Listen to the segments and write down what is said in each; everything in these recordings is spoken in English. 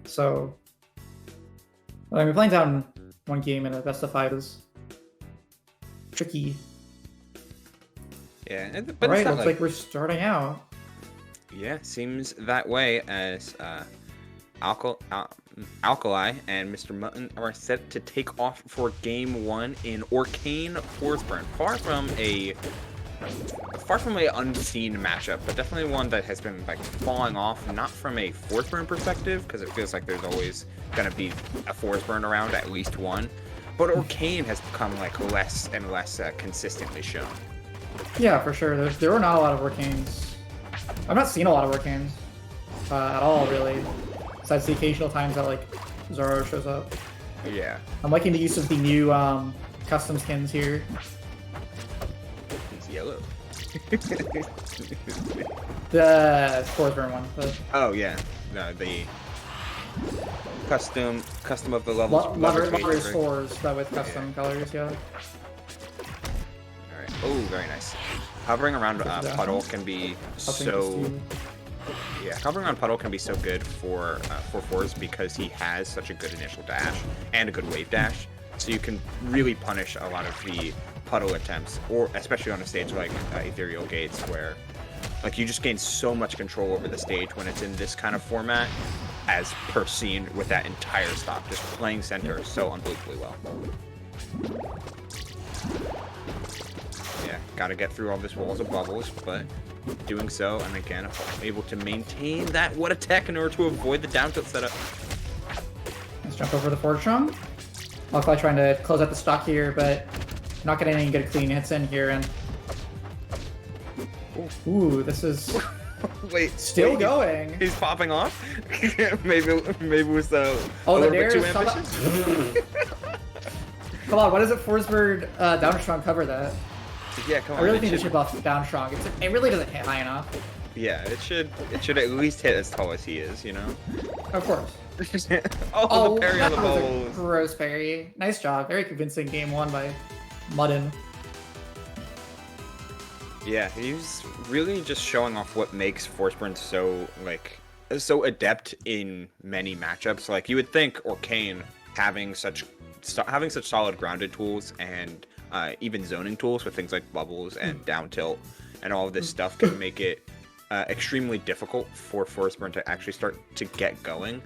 So, I mean, playing down one game in a best of 5 is tricky. Yeah, but Alright, looks like we're starting out. Yeah, seems that way as Alkali and MrMutton are set to take off for Game 1 in Orcane Forsburn. Far from a unseen matchup, but definitely one that has been like falling off, not from a Forsburn perspective, because it feels like there's always gonna be a Forsburn around, at least one. But Orcane has become like less and less consistently shown. Yeah, for sure. There were not a lot of Orcanes. I've not seen a lot of Orcanes at all, really. Besides the occasional times that like Zoro shows up. Yeah. I'm liking the use of the new custom skins here. He's yellow. The Forsburn one. Oh yeah, no, the custom of the levels. Lovers 4s, but with custom colors, yeah. Alright. Oh, very nice. Hovering around Puddle can be hovering around Puddle can be so good for Force because he has such a good initial dash and a good wave dash, so you can really punish a lot of the Puddle attempts, or especially on a stage like Ethereal Gates, where like you just gain so much control over the stage when it's in this kind of format, as per scene with that entire stock, just playing center so unbelievably well. Yeah, gotta get through all this walls of bubbles, but doing so, and again, able to maintain that what a tech in order to avoid the down tilt setup. Let's jump over the forward strong. Alkali trying to close out the stock here, but not getting any good clean hits in here, and ooh, this is still going. He's popping off. maybe it was the a little bit too ambitious. Come on, why doesn't Forsburn down strong cover that? Yeah, come on. I really think they should buff down strong. It really doesn't hit high enough. Yeah, it should at least hit as tall as he is, you know? Of course. The parry on the that was balls. a gross parry. Nice job. Very convincing game 1 by Mutton. Yeah, he's really just showing off what makes Forsburn so adept in many matchups. Like, you would think Orcane having such solid grounded tools and even zoning tools with things like bubbles and down tilt and all of this stuff can make it extremely difficult for Forsburn to actually start to get going.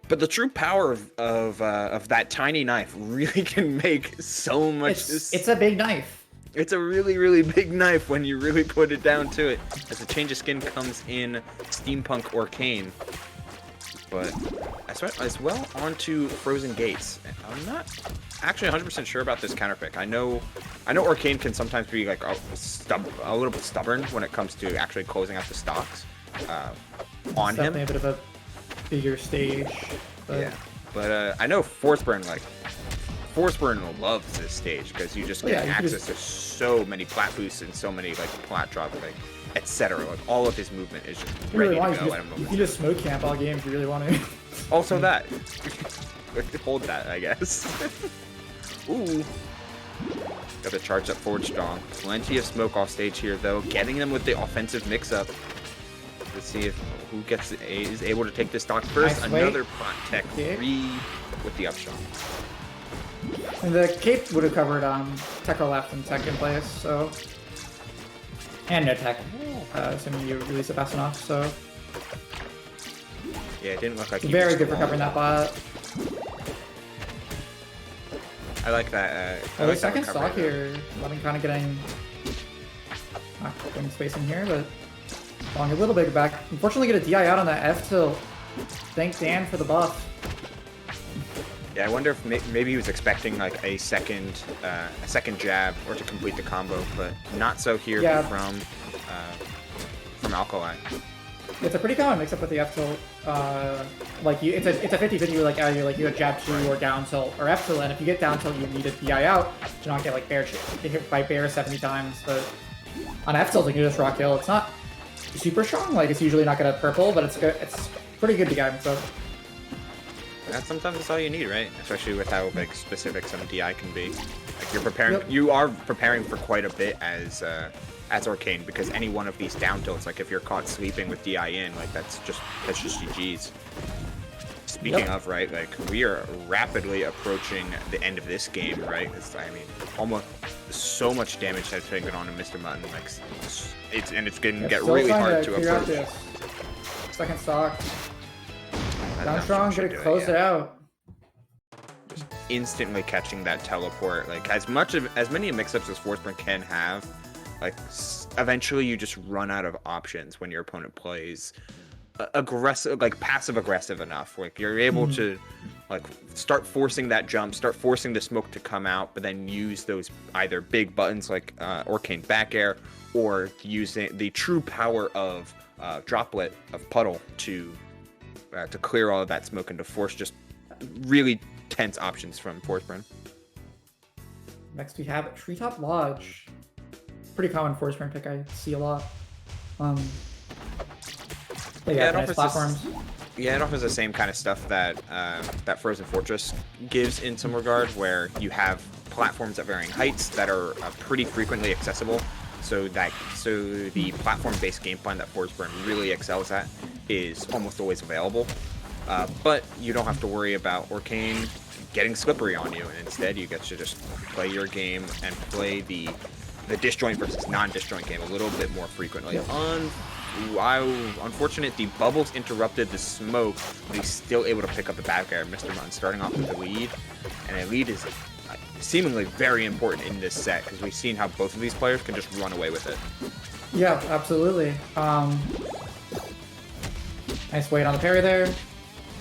But the true power of that tiny knife really can make so much. It's a big knife. It's a really, really big knife when you really put it down to it. As the change of skin comes in Steampunk Orcane. But as well onto Frozen Gates. I'm not actually 100% sure about this counter pick. I know Orcane can sometimes be like a little bit stubborn when it comes to actually closing out the stocks on him. Definitely a bit of a bigger stage. But... yeah, but I know Forsburn loves this stage because you just get access to so many plat boosts and so many like plat drop, like etc. Like all of his movement is just ready to go. You can just smoke camp all game if you really want to. Also that. Hold that, I guess. Ooh. Got to charge up forward strong. Plenty of smoke off stage here though. Getting them with the offensive mix-up. Let's see if who is able to take this stock first. Nice Another plat tech 3 with the upshot. And the cape would have covered tech left and tech in place, so. And no tech, assuming you release it fast enough, so. Yeah, it didn't look like very good for covering that bot. I like that. The second stock here, Mutton kind of getting not getting space in here, but falling a little bit back. Unfortunately, get a DI out on that F tilt. Thank Dan for the buff. Yeah, I wonder if maybe he was expecting like a second jab or to complete the combo, but not so here from Alkali. It's a pretty common mix-up with the F tilt. Like it's a 50-50. Like either you have jab 2 or down tilt or F tilt, and if you get down tilt, you need a DI out to not get like get hit by bear 70 times. But on F tilt, you can just rock kill. It's not super strong. Like it's usually not gonna purple, but it's good. It's pretty good to guide. So. Sometimes that's all you need, right? Especially with how like specific some DI can be. Like you are preparing for quite a bit as as Orcane, because any one of these down tilts, like if you're caught sleeping with DI in, like that's just GG's. Speaking of, right, like we are rapidly approaching the end of this game, right? I mean, almost so much damage has taken on to MrMutton. Like it's going to get really hard to approach. Second stock. Down strong, gonna close it out. Just instantly catching that teleport. Like as many mix-ups as Forsburn can have, like eventually you just run out of options when your opponent plays aggressive, like passive aggressive enough. Like you're able to like start forcing that jump, start forcing the smoke to come out, but then use those either big buttons like Orcane back air, or using the true power of droplet of puddle to clear all of that smoke and to force just really tense options from Forsburn. Next we have Treetop Lodge. Pretty common Forsburn pick I see a lot. Yeah, nice platforms. It offers the same kind of stuff that that Frozen Fortress gives in some regard, where you have platforms at varying heights that are pretty frequently accessible. So the platform-based game plan that Forsburn really excels at is almost always available. But you don't have to worry about Orcane getting slippery on you, and instead you get to just play your game and play the disjoint versus non-disjoint game a little bit more frequently. Yep. Unfortunate, the bubbles interrupted the smoke, but he's still able to pick up the back air. MrMutton starting off with the lead, and a lead is seemingly very important in this set because we've seen how both of these players can just run away with it. Yeah, absolutely. Nice weight on the parry there.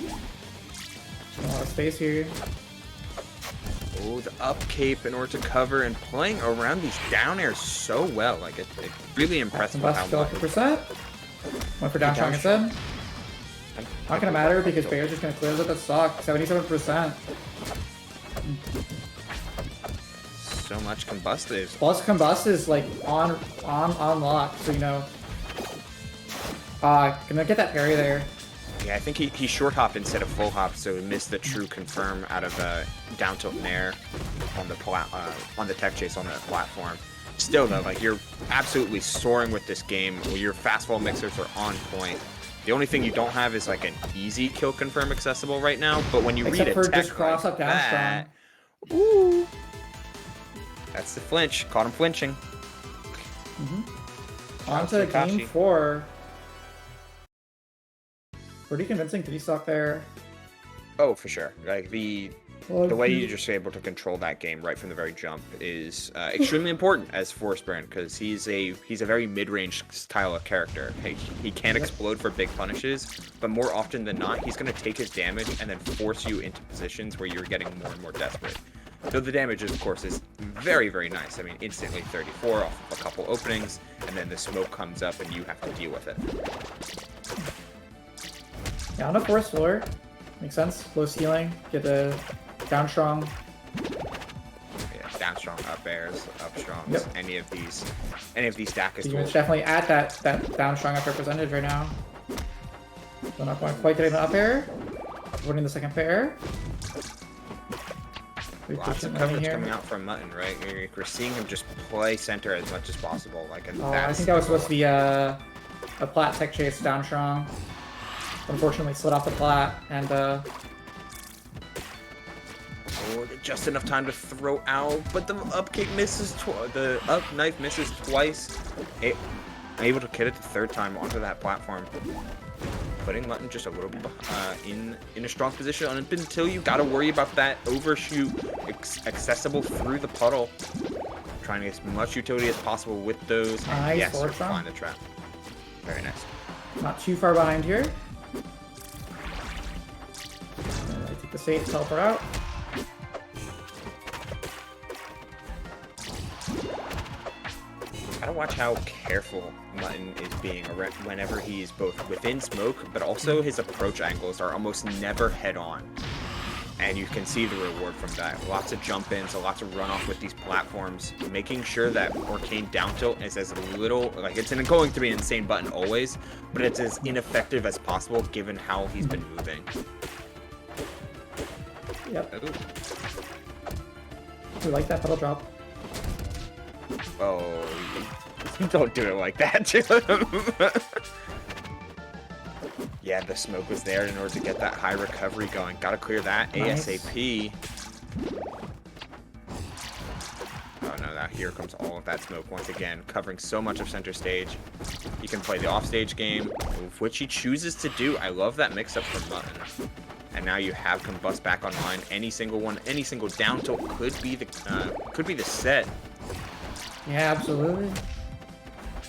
A lot of space here. Oh, the up cape in order to cover and playing around these down airs so well. Like it's really impressive with how much. Percent. Went for down strong instead. Not gonna matter because Bear's just gonna clear with that stock. 77%. So much combustive. Plus combust is like on lock, so you know. Gonna get that parry there. Yeah, I think he short hopped instead of full hop, so he missed the true confirm out of down tilt nair on the tech chase on that platform. Still though, like you're absolutely soaring with this game. Your fastball mixers are on point. The only thing you don't have is like an easy kill confirm accessible right now. But when you read a tech just cross up down that, ooh, that's the flinch. Caught him flinching. On to game 4. Pretty convincing 3-stock there. Oh, for sure. Like the way you're just able to control that game right from the very jump is extremely important as Forsburn, because he's a very mid-range style of character. He can explode for big punishes, but more often than not, he's going to take his damage and then force you into positions where you're getting more and more desperate. So the damage, of course, is very, very nice. I mean, instantly 34 off of a couple openings, and then the smoke comes up and you have to deal with it. Yeah, on the fourth floor. Makes sense. Low ceiling. Get the down strong. Yeah, down strong, up airs, up strongs. Yep. Any of these stack is So it's definitely at that down strong up air percentage right now. So not quite getting an up air. Avoiding the second pair. Lots of coverage coming out from Mutton, right? We're seeing him just play center as much as possible. Like, and I think that was supposed to be a plat tech chase down strong. Unfortunately, slid off the plat, and just enough time to throw out, but the up kick misses. The up knife misses twice. Able to get it the third time onto that platform, putting Mutton just a little bit in a strong position until you gotta worry about that overshoot accessible through the puddle. Trying to get as much utility as possible with those. Nice, yes, find the trap. Very nice. Not too far behind here. I take the safe, teleport out. Gotta watch how careful Mutton is being whenever he's both within smoke, but also his approach angles are almost never head-on. And you can see the reward from that. Lots of jump-ins, lots of run-off with these platforms, making sure that Orcane down tilt is as little, like it's going to be an insane button always, but it's as ineffective as possible given how he's been moving. Yep. Ooh. We like that pedal drop. Oh, Don't do it like that to him. Yeah, the smoke was there in order to get that high recovery going. Gotta clear that Nice. ASAP. Oh no, that here comes all of that smoke once again, covering so much of center stage. He can play the offstage game, which he chooses to do. I love that mix-up from Mutton. And now you have Combust back online. Any single one, any single down tilt could be the set. Yeah, absolutely.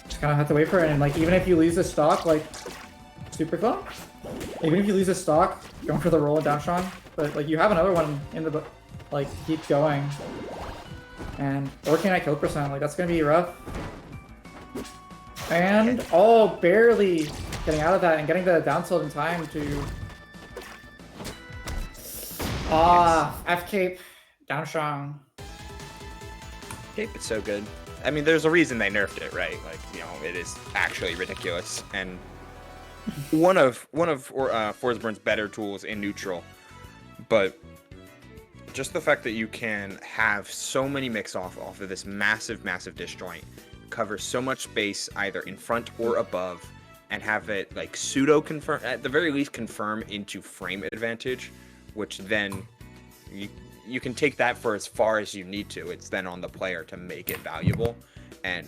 Just kind of have to wait for it, and like even if you lose the stock, like super clone. Even if you lose the stock, going for the roll and down Sean, but like you have another one in the like keep going. And Orcane at kill percent, like that's gonna be rough. And oh, barely getting out of that and getting the down tilt in time to F cape down strong. Cape, it's so good. I mean, there's a reason they nerfed it, right? Like, you know, it is actually ridiculous. And one of Forsburn's better tools in neutral, but just the fact that you can have so many mix off of this massive disjoint, cover so much space either in front or above, and have it like pseudo confirm, at the very least confirm into frame advantage, which then you can take that for as far as you need to. It's then on the player to make it valuable. And